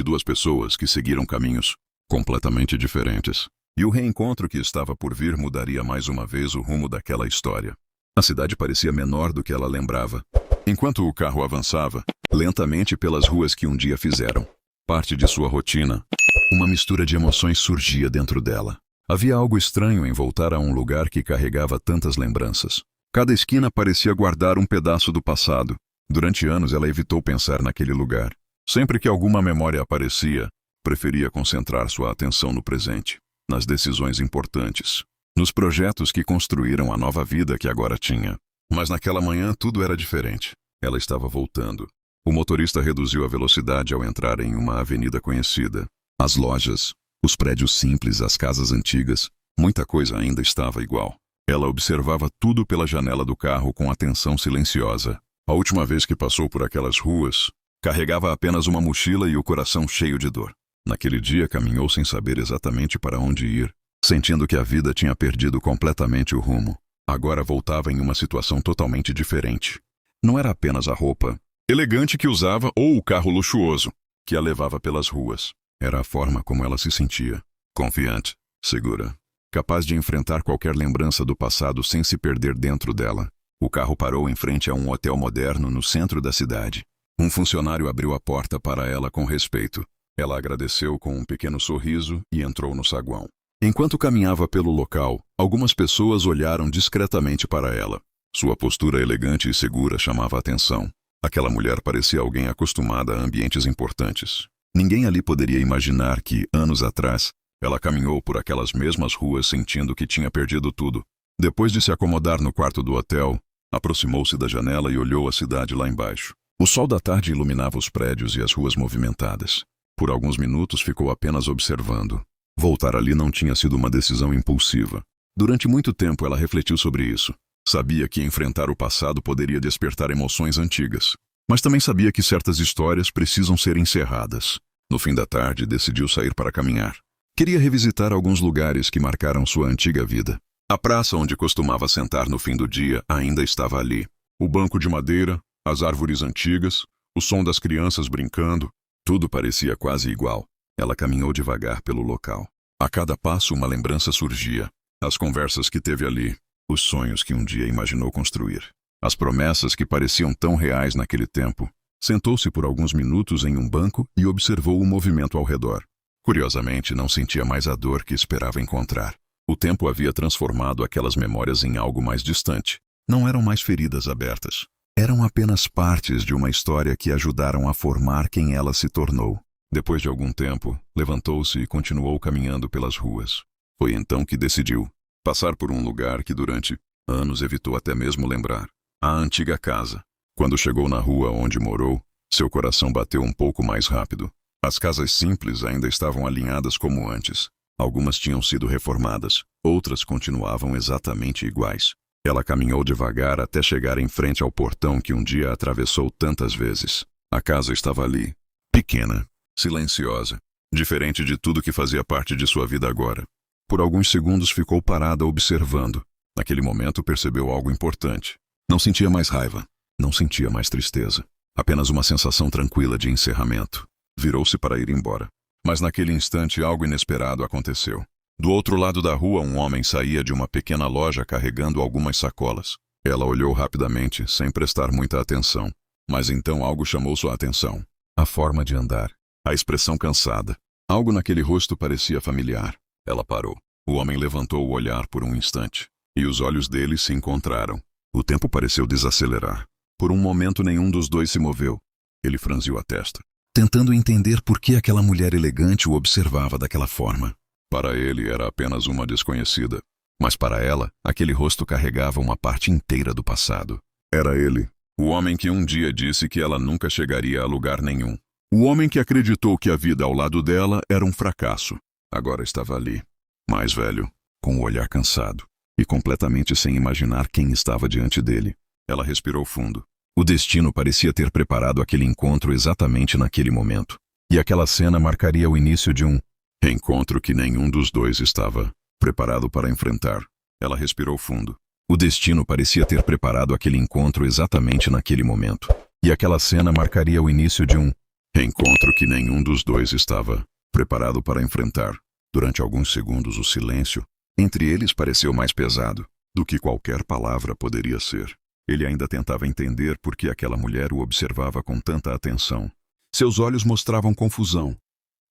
duas pessoas que seguiram caminhos completamente diferentes. E o reencontro que estava por vir mudaria mais uma vez o rumo daquela história. A cidade parecia menor do que ela lembrava. Enquanto o carro avançava, lentamente pelas ruas que um dia fizeram parte de sua rotina, uma mistura de emoções surgia dentro dela. Havia algo estranho em voltar a um lugar que carregava tantas lembranças. Cada esquina parecia guardar um pedaço do passado. Durante anos ela evitou pensar naquele lugar. Sempre que alguma memória aparecia, preferia concentrar sua atenção no presente, nas decisões importantes, nos projetos que construíram a nova vida que agora tinha. Mas naquela manhã tudo era diferente. Ela estava voltando. O motorista reduziu a velocidade ao entrar em uma avenida conhecida. As lojas, os prédios simples, as casas antigas, muita coisa ainda estava igual. Ela observava tudo pela janela do carro com atenção silenciosa. A última vez que passou por aquelas ruas, carregava apenas uma mochila e o coração cheio de dor. Naquele dia caminhou sem saber exatamente para onde ir, sentindo que a vida tinha perdido completamente o rumo. Agora voltava em uma situação totalmente diferente. Não era apenas a roupa elegante que usava ou o carro luxuoso que a levava pelas ruas. Era a forma como ela se sentia. Confiante, segura, capaz de enfrentar qualquer lembrança do passado sem se perder dentro dela. O carro parou em frente a um hotel moderno no centro da cidade. Um funcionário abriu a porta para ela com respeito. Ela agradeceu com um pequeno sorriso e entrou no saguão. Enquanto caminhava pelo local, algumas pessoas olharam discretamente para ela. Sua postura elegante e segura chamava a atenção. Aquela mulher parecia alguém acostumada a ambientes importantes. Ninguém ali poderia imaginar que, anos atrás, ela caminhou por aquelas mesmas ruas sentindo que tinha perdido tudo. Depois de se acomodar no quarto do hotel, aproximou-se da janela e olhou a cidade lá embaixo. O sol da tarde iluminava os prédios e as ruas movimentadas. Por alguns minutos ficou apenas observando. Voltar ali não tinha sido uma decisão impulsiva. Durante muito tempo ela refletiu sobre isso. Sabia que enfrentar o passado poderia despertar emoções antigas. Mas também sabia que certas histórias precisam ser encerradas. No fim da tarde, decidiu sair para caminhar. Queria revisitar alguns lugares que marcaram sua antiga vida. A praça onde costumava sentar no fim do dia ainda estava ali. O banco de madeira, as árvores antigas, o som das crianças brincando, tudo parecia quase igual. Ela caminhou devagar pelo local. A cada passo uma lembrança surgia. As conversas que teve ali, os sonhos que um dia imaginou construir. As promessas que pareciam tão reais naquele tempo. Sentou-se por alguns minutos em um banco e observou o movimento ao redor. Curiosamente, não sentia mais a dor que esperava encontrar. O tempo havia transformado aquelas memórias em algo mais distante. Não eram mais feridas abertas. Eram apenas partes de uma história que ajudaram a formar quem ela se tornou. Depois de algum tempo, levantou-se e continuou caminhando pelas ruas. Foi então que decidiu passar por um lugar que durante anos evitou até mesmo lembrar. A antiga casa. Quando chegou na rua onde morou, seu coração bateu um pouco mais rápido. As casas simples ainda estavam alinhadas como antes. Algumas tinham sido reformadas, outras continuavam exatamente iguais. Ela caminhou devagar até chegar em frente ao portão que um dia atravessou tantas vezes. A casa estava ali, pequena, silenciosa, diferente de tudo que fazia parte de sua vida agora. Por alguns segundos ficou parada observando. Naquele momento percebeu algo importante. Não sentia mais raiva, não sentia mais tristeza. Apenas uma sensação tranquila de encerramento. Virou-se para ir embora. Mas naquele instante algo inesperado aconteceu. Do outro lado da rua um homem saía de uma pequena loja carregando algumas sacolas. Ela olhou rapidamente, sem prestar muita atenção. Mas então algo chamou sua atenção. A forma de andar. A expressão cansada. Algo naquele rosto parecia familiar. Ela parou. O homem levantou o olhar por um instante. E os olhos dele se encontraram. O tempo pareceu desacelerar. Por um momento nenhum dos dois se moveu. Ele franziu a testa, tentando entender por que aquela mulher elegante o observava daquela forma. Para ele era apenas uma desconhecida. Mas para ela, aquele rosto carregava uma parte inteira do passado. Era ele, o homem que um dia disse que ela nunca chegaria a lugar nenhum. O homem que acreditou que a vida ao lado dela era um fracasso. Agora estava ali, mais velho, com o olhar cansado, e completamente sem imaginar quem estava diante dele. Ela respirou fundo. O destino parecia ter preparado aquele encontro exatamente naquele momento. E aquela cena marcaria o início de um encontro que nenhum dos dois estava preparado para enfrentar. Ela respirou fundo. O destino parecia ter preparado aquele encontro exatamente naquele momento. E aquela cena marcaria o início de um encontro que nenhum dos dois estava preparado para enfrentar. Durante alguns segundos o silêncio entre eles pareceu mais pesado do que qualquer palavra poderia ser. Ele ainda tentava entender por que aquela mulher o observava com tanta atenção. Seus olhos mostravam confusão,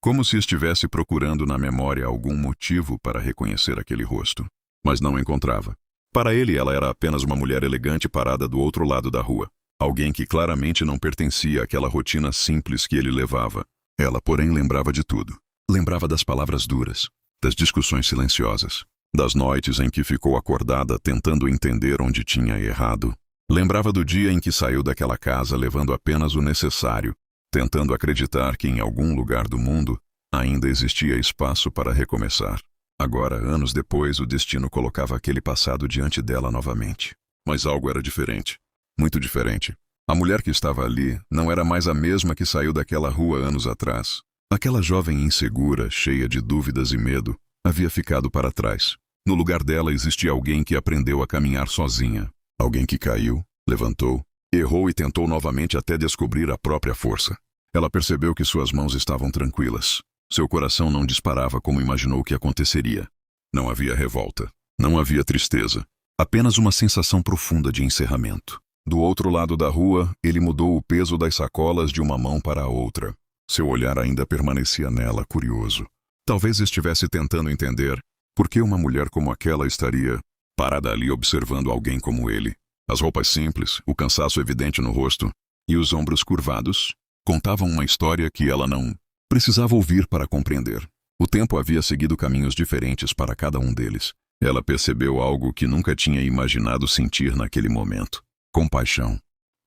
como se estivesse procurando na memória algum motivo para reconhecer aquele rosto. Mas não encontrava. Para ele, ela era apenas uma mulher elegante parada do outro lado da rua. Alguém que claramente não pertencia àquela rotina simples que ele levava. Ela, porém, lembrava de tudo. Lembrava das palavras duras, das discussões silenciosas, das noites em que ficou acordada tentando entender onde tinha errado. Lembrava do dia em que saiu daquela casa levando apenas o necessário, tentando acreditar que em algum lugar do mundo ainda existia espaço para recomeçar. Agora, anos depois, o destino colocava aquele passado diante dela novamente. Mas algo era diferente. Muito diferente. A mulher que estava ali não era mais a mesma que saiu daquela rua anos atrás. Aquela jovem insegura, cheia de dúvidas e medo, havia ficado para trás. No lugar dela existia alguém que aprendeu a caminhar sozinha. Alguém que caiu, levantou, errou e tentou novamente até descobrir a própria força. Ela percebeu que suas mãos estavam tranquilas. Seu coração não disparava como imaginou que aconteceria. Não havia revolta. Não havia tristeza. Apenas uma sensação profunda de encerramento. Do outro lado da rua, ele mudou o peso das sacolas de uma mão para a outra. Seu olhar ainda permanecia nela, curioso. Talvez estivesse tentando entender por que uma mulher como aquela estaria parada ali observando alguém como ele. As roupas simples, o cansaço evidente no rosto e os ombros curvados contavam uma história que ela não precisava ouvir para compreender. O tempo havia seguido caminhos diferentes para cada um deles. Ela percebeu algo que nunca tinha imaginado sentir naquele momento. Compaixão.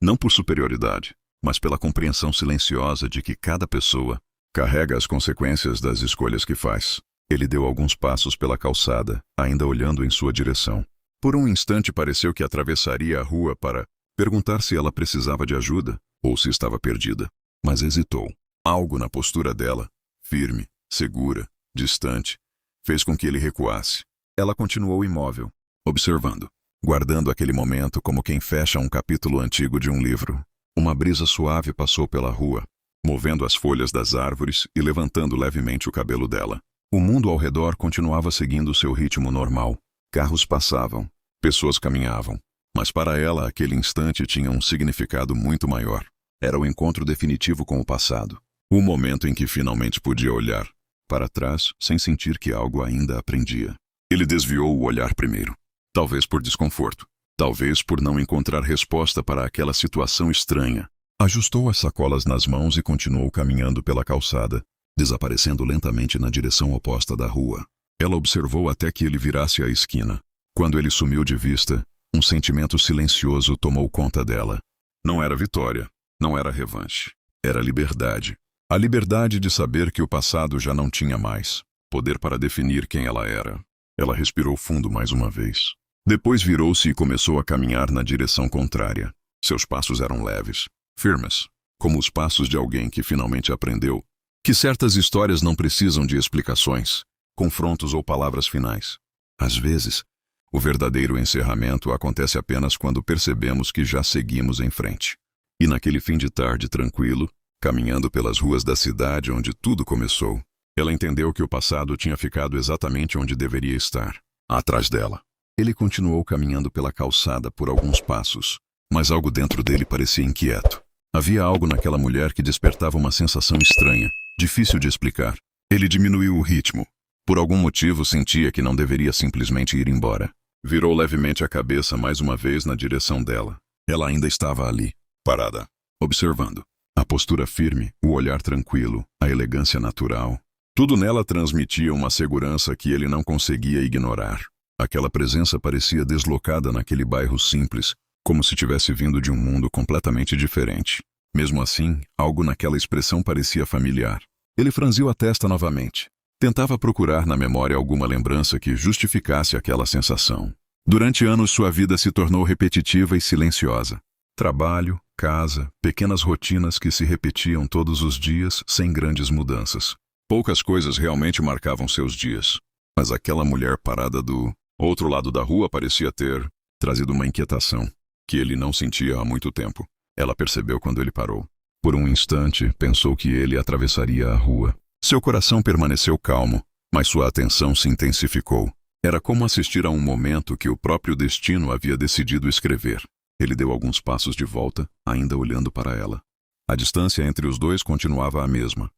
Não por superioridade, mas pela compreensão silenciosa de que cada pessoa carrega as consequências das escolhas que faz. Ele deu alguns passos pela calçada, ainda olhando em sua direção. Por um instante pareceu que atravessaria a rua para perguntar se ela precisava de ajuda ou se estava perdida. Mas hesitou. Algo na postura dela, firme, segura, distante, fez com que ele recuasse. Ela continuou imóvel, observando, guardando aquele momento como quem fecha um capítulo antigo de um livro. Uma brisa suave passou pela rua, movendo as folhas das árvores e levantando levemente o cabelo dela. O mundo ao redor continuava seguindo seu ritmo normal. Carros passavam, pessoas caminhavam. Mas para ela, aquele instante tinha um significado muito maior. Era o encontro definitivo com o passado. O momento em que finalmente podia olhar para trás sem sentir que algo ainda aprendia. Ele desviou o olhar primeiro. Talvez por desconforto. Talvez por não encontrar resposta para aquela situação estranha. Ajustou as sacolas nas mãos e continuou caminhando pela calçada, desaparecendo lentamente na direção oposta da rua. Ela observou até que ele virasse a esquina. Quando ele sumiu de vista, um sentimento silencioso tomou conta dela. Não era vitória, não era revanche. Era liberdade. A liberdade de saber que o passado já não tinha mais poder para definir quem ela era. Ela respirou fundo mais uma vez. Depois virou-se e começou a caminhar na direção contrária. Seus passos eram leves, firmes, como os passos de alguém que finalmente aprendeu que certas histórias não precisam de explicações, confrontos ou palavras finais. Às vezes, o verdadeiro encerramento acontece apenas quando percebemos que já seguimos em frente. E naquele fim de tarde tranquilo, caminhando pelas ruas da cidade onde tudo começou, ela entendeu que o passado tinha ficado exatamente onde deveria estar, atrás dela. Ele continuou caminhando pela calçada por alguns passos, mas algo dentro dele parecia inquieto. Havia algo naquela mulher que despertava uma sensação estranha, difícil de explicar. Ele diminuiu o ritmo. Por algum motivo sentia que não deveria simplesmente ir embora. Virou levemente a cabeça mais uma vez na direção dela. Ela ainda estava ali, parada, observando. A postura firme, o olhar tranquilo, a elegância natural. Tudo nela transmitia uma segurança que ele não conseguia ignorar. Aquela presença parecia deslocada naquele bairro simples, como se tivesse vindo de um mundo completamente diferente. Mesmo assim, algo naquela expressão parecia familiar. Ele franziu a testa novamente. Tentava procurar na memória alguma lembrança que justificasse aquela sensação. Durante anos sua vida se tornou repetitiva e silenciosa. Trabalho, casa, pequenas rotinas que se repetiam todos os dias sem grandes mudanças. Poucas coisas realmente marcavam seus dias. Mas aquela mulher parada do outro lado da rua parecia ter trazido uma inquietação que ele não sentia há muito tempo. Ela percebeu quando ele parou. Por um instante, pensou que ele atravessaria a rua. Seu coração permaneceu calmo, mas sua atenção se intensificou. Era como assistir a um momento que o próprio destino havia decidido escrever. Ele deu alguns passos de volta, ainda olhando para ela. A distância entre os dois continuava a mesma.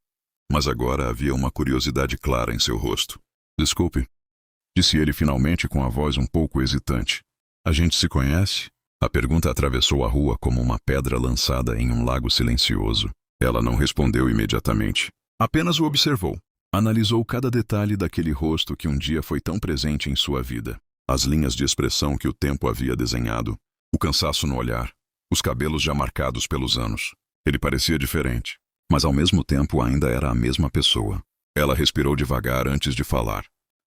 Mas agora havia uma curiosidade clara em seu rosto. "Desculpe", disse ele finalmente com a voz um pouco hesitante. "A gente se conhece?" A pergunta atravessou a rua como uma pedra lançada em um lago silencioso. Ela não respondeu imediatamente. Apenas o observou. Analisou cada detalhe daquele rosto que um dia foi tão presente em sua vida. As linhas de expressão que o tempo havia desenhado, O cansaço no olhar, os cabelos já marcados pelos anos. Ele parecia diferente, mas ao mesmo tempo ainda era a mesma pessoa. Ela respirou devagar antes de falar.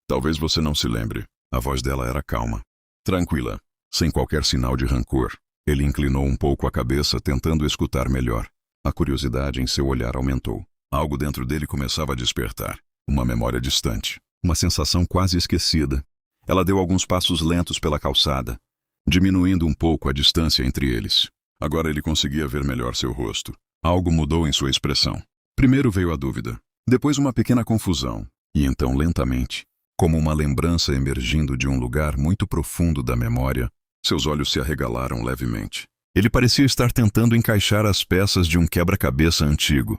Talvez você não se lembre. A voz dela era calma, tranquila, sem qualquer sinal de rancor. Ele inclinou um pouco a cabeça, tentando escutar melhor. A curiosidade em seu olhar aumentou. Algo dentro dele começava a despertar. Uma memória distante. Uma sensação quase esquecida. Ela deu alguns passos lentos pela calçada, diminuindo um pouco a distância entre eles. Agora ele conseguia ver melhor seu rosto. Algo mudou em sua expressão. Primeiro veio a dúvida, depois uma pequena confusão, e então lentamente, como uma lembrança emergindo de um lugar muito profundo da memória, seus olhos se arregalaram levemente. Ele parecia estar tentando encaixar as peças de um quebra-cabeça antigo.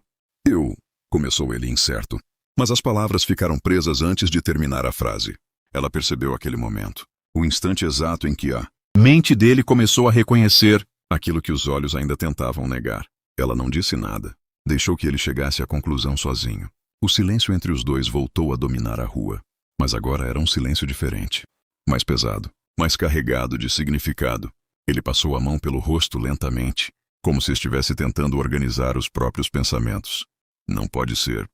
Começou ele incerto, mas as palavras ficaram presas antes de terminar a frase. Ela percebeu aquele momento, o instante exato em que a mente dele começou a reconhecer aquilo que os olhos ainda tentavam negar. Ela não disse nada. Deixou que ele chegasse à conclusão sozinho. O silêncio entre os dois voltou a dominar a rua. Mas agora era um silêncio diferente. Mais pesado, mais carregado de significado. Ele passou a mão pelo rosto lentamente, como se estivesse tentando organizar os próprios pensamentos. Não pode ser,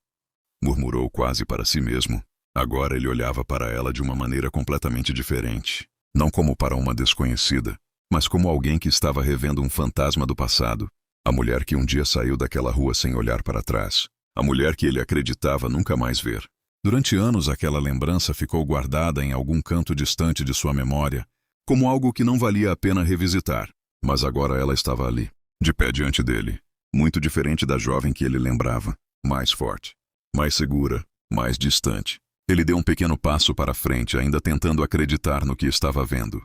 murmurou quase para si mesmo. Agora ele olhava para ela de uma maneira completamente diferente. Não como para uma desconhecida, mas como alguém que estava revendo um fantasma do passado. A mulher que um dia saiu daquela rua sem olhar para trás. A mulher que ele acreditava nunca mais ver. Durante anos aquela lembrança ficou guardada em algum canto distante de sua memória, como algo que não valia a pena revisitar. Mas agora ela estava ali, de pé diante dele. Muito diferente da jovem que ele lembrava. Mais forte, mais segura, mais distante. Ele deu um pequeno passo para frente, ainda tentando acreditar no que estava vendo.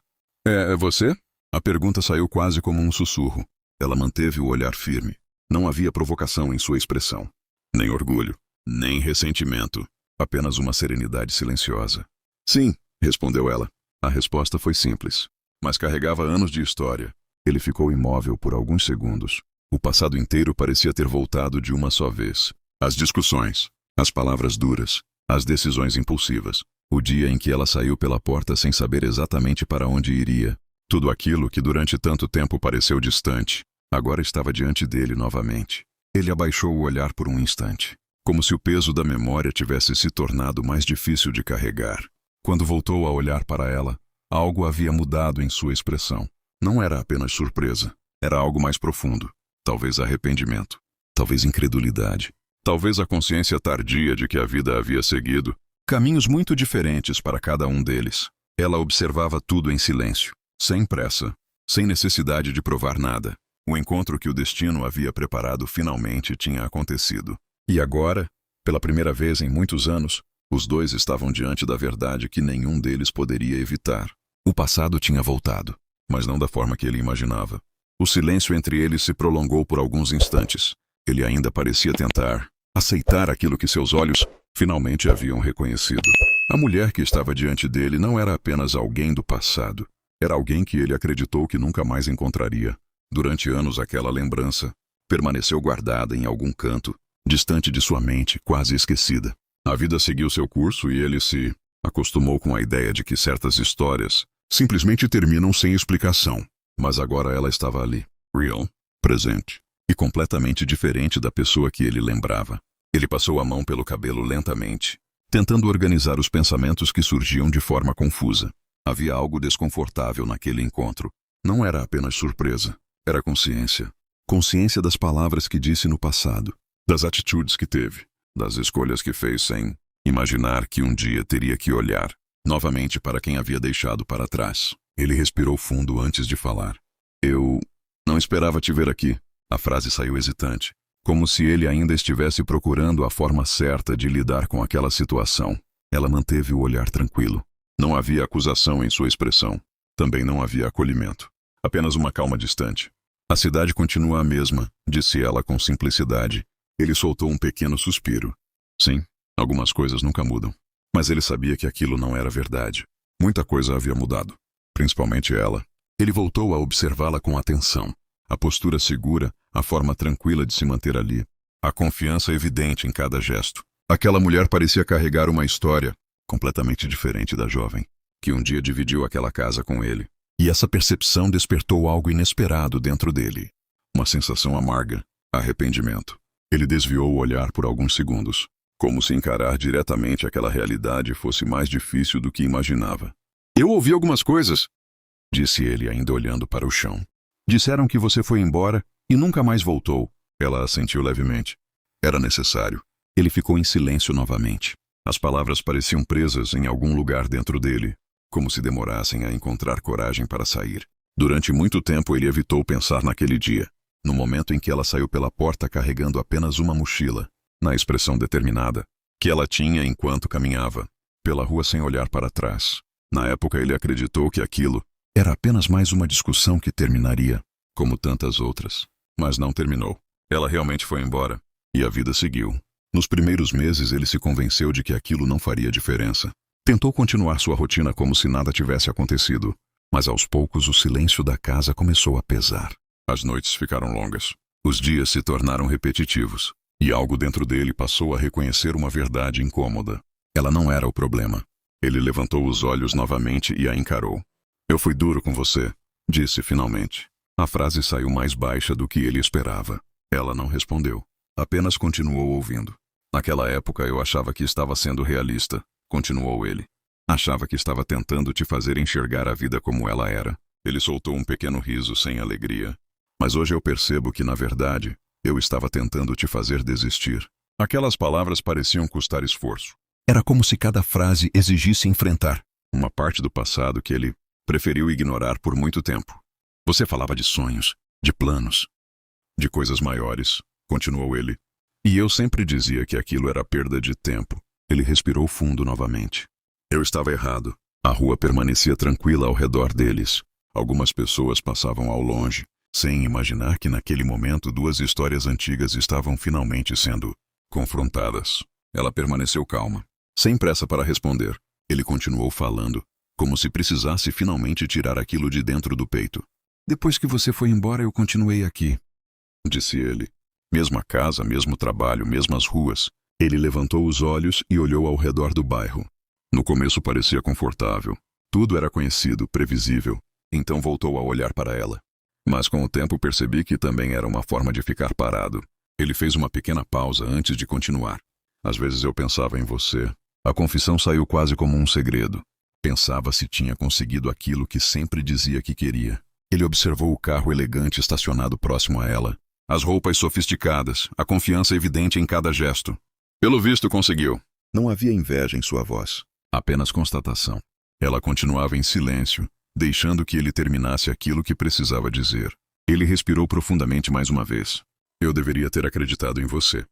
É você? A pergunta saiu quase como um sussurro. Ela manteve o olhar firme. Não havia provocação em sua expressão. Nem orgulho, nem ressentimento. Apenas uma serenidade silenciosa. Sim, respondeu ela. A resposta foi simples, mas carregava anos de história. Ele ficou imóvel por alguns segundos. O passado inteiro parecia ter voltado de uma só vez. As discussões, as palavras duras, as decisões impulsivas. O dia em que ela saiu pela porta sem saber exatamente para onde iria. Tudo aquilo que durante tanto tempo pareceu distante, agora estava diante dele novamente. Ele abaixou o olhar por um instante, como se o peso da memória tivesse se tornado mais difícil de carregar. Quando voltou a olhar para ela, algo havia mudado em sua expressão. Não era apenas surpresa, era algo mais profundo. Talvez arrependimento, talvez incredulidade, talvez a consciência tardia de que a vida havia seguido caminhos muito diferentes para cada um deles. Ela observava tudo em silêncio, sem pressa, sem necessidade de provar nada. O encontro que o destino havia preparado finalmente tinha acontecido. E agora, pela primeira vez em muitos anos, os dois estavam diante da verdade que nenhum deles poderia evitar. O passado tinha voltado, mas não da forma que ele imaginava. O silêncio entre eles se prolongou por alguns instantes. Ele ainda parecia tentar aceitar aquilo que seus olhos finalmente haviam reconhecido. A mulher que estava diante dele não era apenas alguém do passado. Era alguém que ele acreditou que nunca mais encontraria. Durante anos aquela lembrança permaneceu guardada em algum canto, distante de sua mente, quase esquecida. A vida seguiu seu curso e ele se acostumou com a ideia de que certas histórias simplesmente terminam sem explicação. Mas agora ela estava ali, real, presente, e completamente diferente da pessoa que ele lembrava. Ele passou a mão pelo cabelo lentamente, tentando organizar os pensamentos que surgiam de forma confusa. Havia algo desconfortável naquele encontro. Não era apenas surpresa, era consciência. Consciência das palavras que disse no passado, das atitudes que teve, das escolhas que fez sem imaginar que um dia teria que olhar novamente para quem havia deixado para trás. Ele respirou fundo antes de falar. Eu não esperava te ver aqui. A frase saiu hesitante, como se ele ainda estivesse procurando a forma certa de lidar com aquela situação. Ela manteve o olhar tranquilo. Não havia acusação em sua expressão. Também não havia acolhimento. Apenas uma calma distante. A cidade continua a mesma, disse ela com simplicidade. Ele soltou um pequeno suspiro. Sim, algumas coisas nunca mudam. Mas ele sabia que aquilo não era verdade. Muita coisa havia mudado. Principalmente ela. Ele voltou a observá-la com atenção. A postura segura, a forma tranquila de se manter ali. A confiança evidente em cada gesto. Aquela mulher parecia carregar uma história completamente diferente da jovem, que um dia dividiu aquela casa com ele. E essa percepção despertou algo inesperado dentro dele. Uma sensação amarga, arrependimento. Ele desviou o olhar por alguns segundos, como se encarar diretamente aquela realidade fosse mais difícil do que imaginava. Eu ouvi algumas coisas, disse ele, ainda olhando para o chão. Disseram que você foi embora e nunca mais voltou. Ela assentiu levemente. Era necessário. Ele ficou em silêncio novamente. As palavras pareciam presas em algum lugar dentro dele, como se demorassem a encontrar coragem para sair. Durante muito tempo ele evitou pensar naquele dia, no momento em que ela saiu pela porta carregando apenas uma mochila, na expressão determinada que ela tinha enquanto caminhava pela rua sem olhar para trás. Na época ele acreditou que aquilo era apenas mais uma discussão que terminaria, como tantas outras. Mas não terminou. Ela realmente foi embora, e a vida seguiu. Nos primeiros meses ele se convenceu de que aquilo não faria diferença. Tentou continuar sua rotina como se nada tivesse acontecido, mas aos poucos o silêncio da casa começou a pesar. As noites ficaram longas. Os dias se tornaram repetitivos, e algo dentro dele passou a reconhecer uma verdade incômoda. Ela não era o problema. Ele levantou os olhos novamente e a encarou. Eu fui duro com você, disse finalmente. A frase saiu mais baixa do que ele esperava. Ela não respondeu. Apenas continuou ouvindo. Naquela época eu achava que estava sendo realista, continuou ele. Achava que estava tentando te fazer enxergar a vida como ela era. Ele soltou um pequeno riso sem alegria. Mas hoje eu percebo que, na verdade, eu estava tentando te fazer desistir. Aquelas palavras pareciam custar esforço. Era como se cada frase exigisse enfrentar uma parte do passado que ele preferiu ignorar por muito tempo. Você falava de sonhos, de planos, de coisas maiores, continuou ele. E eu sempre dizia que aquilo era perda de tempo. Ele respirou fundo novamente. Eu estava errado. A rua permanecia tranquila ao redor deles. Algumas pessoas passavam ao longe, sem imaginar que naquele momento duas histórias antigas estavam finalmente sendo confrontadas. Ela permaneceu calma, sem pressa para responder. Ele continuou falando, como se precisasse finalmente tirar aquilo de dentro do peito. Depois que você foi embora, eu continuei aqui, disse ele. Mesma casa, mesmo trabalho, mesmas ruas. Ele levantou os olhos e olhou ao redor do bairro. No começo parecia confortável. Tudo era conhecido, previsível. Então voltou a olhar para ela. Mas com o tempo percebi que também era uma forma de ficar parado. Ele fez uma pequena pausa antes de continuar. Às vezes eu pensava em você. A confissão saiu quase como um segredo. Pensava se tinha conseguido aquilo que sempre dizia que queria. Ele observou o carro elegante estacionado próximo a ela. As roupas sofisticadas, a confiança evidente em cada gesto. Pelo visto conseguiu. Não havia inveja em sua voz. Apenas constatação. Ela continuava em silêncio, deixando que ele terminasse aquilo que precisava dizer. Ele respirou profundamente mais uma vez. Eu deveria ter acreditado em você,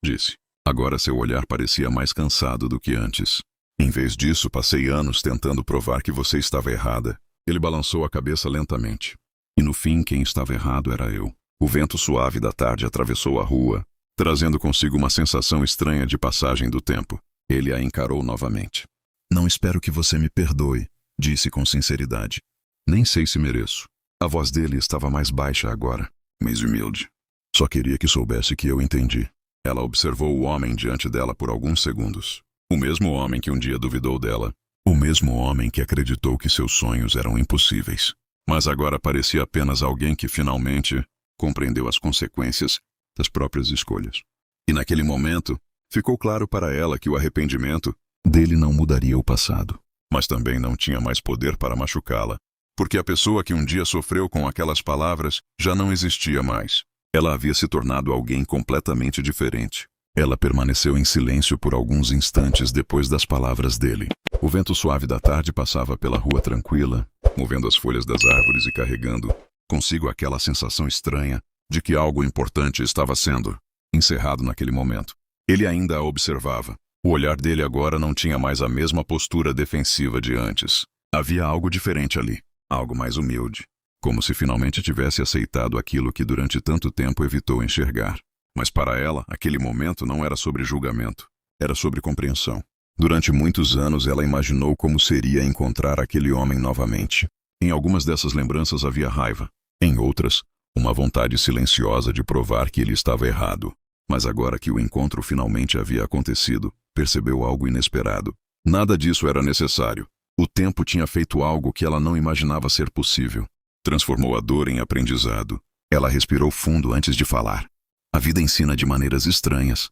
disse. Agora seu olhar parecia mais cansado do que antes. Em vez disso, passei anos tentando provar que você estava errada. Ele balançou a cabeça lentamente. E no fim, quem estava errado era eu. O vento suave da tarde atravessou a rua, trazendo consigo uma sensação estranha de passagem do tempo. Ele a encarou novamente. Não espero que você me perdoe, disse com sinceridade. Nem sei se mereço. A voz dele estava mais baixa agora, mais humilde. Só queria que soubesse que eu entendi. Ela observou o homem diante dela por alguns segundos. O mesmo homem que um dia duvidou dela. O mesmo homem que acreditou que seus sonhos eram impossíveis. Mas agora parecia apenas alguém que finalmente compreendeu as consequências das próprias escolhas. E naquele momento, ficou claro para ela que o arrependimento dele não mudaria o passado, mas também não tinha mais poder para machucá-la, porque a pessoa que um dia sofreu com aquelas palavras já não existia mais. Ela havia se tornado alguém completamente diferente. Ela permaneceu em silêncio por alguns instantes depois das palavras dele. O vento suave da tarde passava pela rua tranquila, movendo as folhas das árvores e carregando consigo aquela sensação estranha de que algo importante estava sendo encerrado naquele momento. Ele ainda a observava. O olhar dele agora não tinha mais a mesma postura defensiva de antes. Havia algo diferente ali, algo mais humilde, como se finalmente tivesse aceitado aquilo que durante tanto tempo evitou enxergar. Mas para ela, aquele momento não era sobre julgamento, era sobre compreensão. Durante muitos anos ela imaginou como seria encontrar aquele homem novamente. Em algumas dessas lembranças havia raiva. Em outras, uma vontade silenciosa de provar que ele estava errado. Mas agora que o encontro finalmente havia acontecido, percebeu algo inesperado. Nada disso era necessário. O tempo tinha feito algo que ela não imaginava ser possível. Transformou a dor em aprendizado. Ela respirou fundo antes de falar. A vida ensina de maneiras estranhas,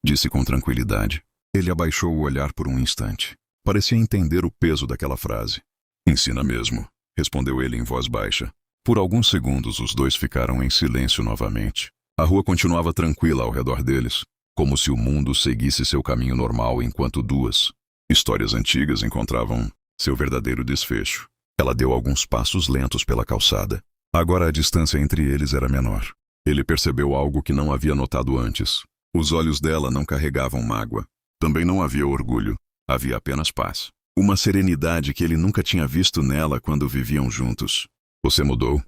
disse com tranquilidade. Ele abaixou o olhar por um instante. Parecia entender o peso daquela frase. Ensina mesmo, respondeu ele em voz baixa. Por alguns segundos os dois ficaram em silêncio novamente. A rua continuava tranquila ao redor deles, como se o mundo seguisse seu caminho normal enquanto duas histórias antigas encontravam seu verdadeiro desfecho. Ela deu alguns passos lentos pela calçada. Agora a distância entre eles era menor. Ele percebeu algo que não havia notado antes. Os olhos dela não carregavam mágoa. Também não havia orgulho. Havia apenas paz. Uma serenidade que ele nunca tinha visto nela quando viviam juntos. Você mudou?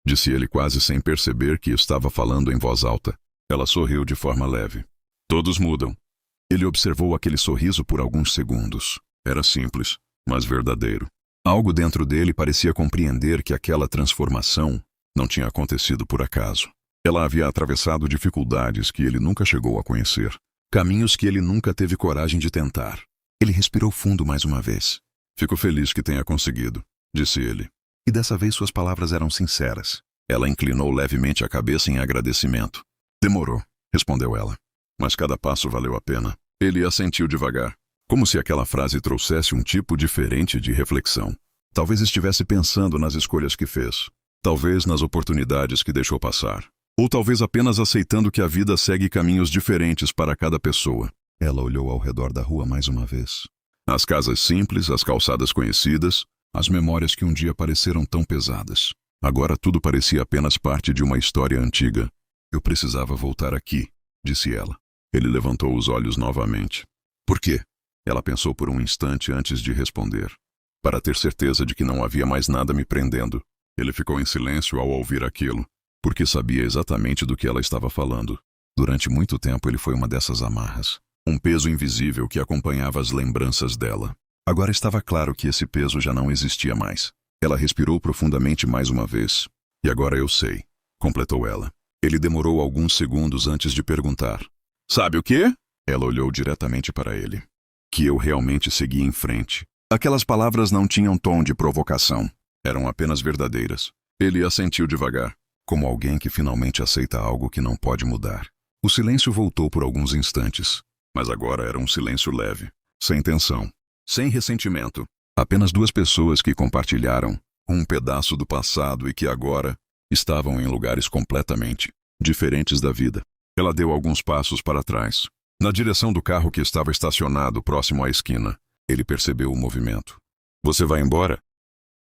Disse ele quase sem perceber que estava falando em voz alta. Ela sorriu de forma leve. Todos mudam. Ele observou aquele sorriso por alguns segundos. Era simples, mas verdadeiro. Algo dentro dele parecia compreender que aquela transformação não tinha acontecido por acaso. Ela havia atravessado dificuldades que ele nunca chegou a conhecer. Caminhos que ele nunca teve coragem de tentar. Ele respirou fundo mais uma vez. Fico feliz que tenha conseguido, disse ele. E dessa vez suas palavras eram sinceras. Ela inclinou levemente a cabeça em agradecimento. Demorou, respondeu ela. Mas cada passo valeu a pena. Ele assentiu devagar, como se aquela frase trouxesse um tipo diferente de reflexão. Talvez estivesse pensando nas escolhas que fez. Talvez nas oportunidades que deixou passar. Ou talvez apenas aceitando que a vida segue caminhos diferentes para cada pessoa. Ela olhou ao redor da rua mais uma vez. As casas simples, as calçadas conhecidas, as memórias que um dia pareceram tão pesadas. Agora tudo parecia apenas parte de uma história antiga. Eu precisava voltar aqui, disse ela. Ele levantou os olhos novamente. Por quê? Ela pensou por um instante antes de responder. Para ter certeza de que não havia mais nada me prendendo. Ele ficou em silêncio ao ouvir aquilo, porque sabia exatamente do que ela estava falando. Durante muito tempo ele foi uma dessas amarras. Um peso invisível que acompanhava as lembranças dela. Agora estava claro que esse peso já não existia mais. Ela respirou profundamente mais uma vez. E agora eu sei, completou ela. Ele demorou alguns segundos antes de perguntar. Sabe o quê? Ela olhou diretamente para ele. Que eu realmente segui em frente. Aquelas palavras não tinham tom de provocação. Eram apenas verdadeiras. Ele assentiu devagar, como alguém que finalmente aceita algo que não pode mudar. O silêncio voltou por alguns instantes. Mas agora era um silêncio leve, sem tensão, sem ressentimento. Apenas duas pessoas que compartilharam um pedaço do passado e que agora estavam em lugares completamente diferentes da vida. Ela deu alguns passos para trás, na direção do carro que estava estacionado próximo à esquina. Ele percebeu o movimento. Você vai embora?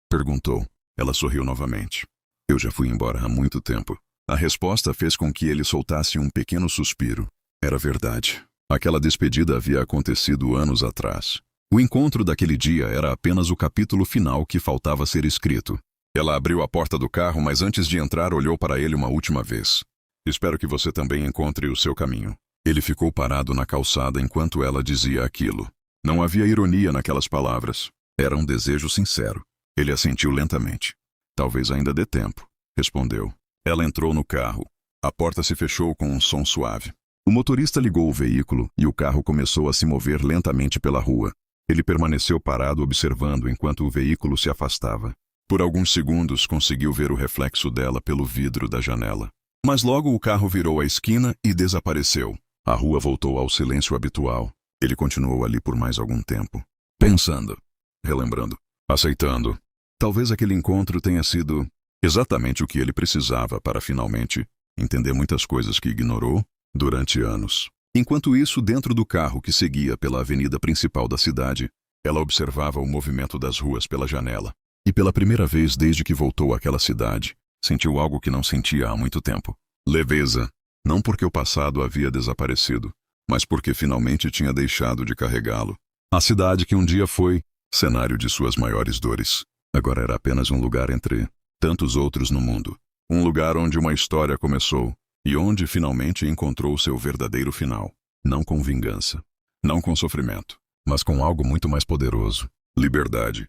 Perguntou. Ela sorriu novamente. Eu já fui embora há muito tempo. A resposta fez com que ele soltasse um pequeno suspiro. Era verdade. Aquela despedida havia acontecido anos atrás. O encontro daquele dia era apenas o capítulo final que faltava ser escrito. Ela abriu a porta do carro, mas antes de entrar olhou para ele uma última vez. Espero que você também encontre o seu caminho. Ele ficou parado na calçada enquanto ela dizia aquilo. Não havia ironia naquelas palavras. Era um desejo sincero. Ele assentiu lentamente. Talvez ainda dê tempo, respondeu. Ela entrou no carro. A porta se fechou com um som suave. O motorista ligou o veículo e o carro começou a se mover lentamente pela rua. Ele permaneceu parado observando enquanto o veículo se afastava. Por alguns segundos conseguiu ver o reflexo dela pelo vidro da janela. Mas logo o carro virou a esquina e desapareceu. A rua voltou ao silêncio habitual. Ele continuou ali por mais algum tempo. Pensando, relembrando, aceitando. Talvez aquele encontro tenha sido exatamente o que ele precisava para finalmente entender muitas coisas que ignorou durante anos. Enquanto isso, dentro do carro que seguia pela avenida principal da cidade, ela observava o movimento das ruas pela janela. E pela primeira vez desde que voltou àquela cidade, sentiu algo que não sentia há muito tempo. Leveza. Não porque o passado havia desaparecido, mas porque finalmente tinha deixado de carregá-lo. A cidade que um dia foi cenário de suas maiores dores, agora era apenas um lugar entre tantos outros no mundo. Um lugar onde uma história começou e onde finalmente encontrou seu verdadeiro final. Não com vingança, não com sofrimento, mas com algo muito mais poderoso. Liberdade.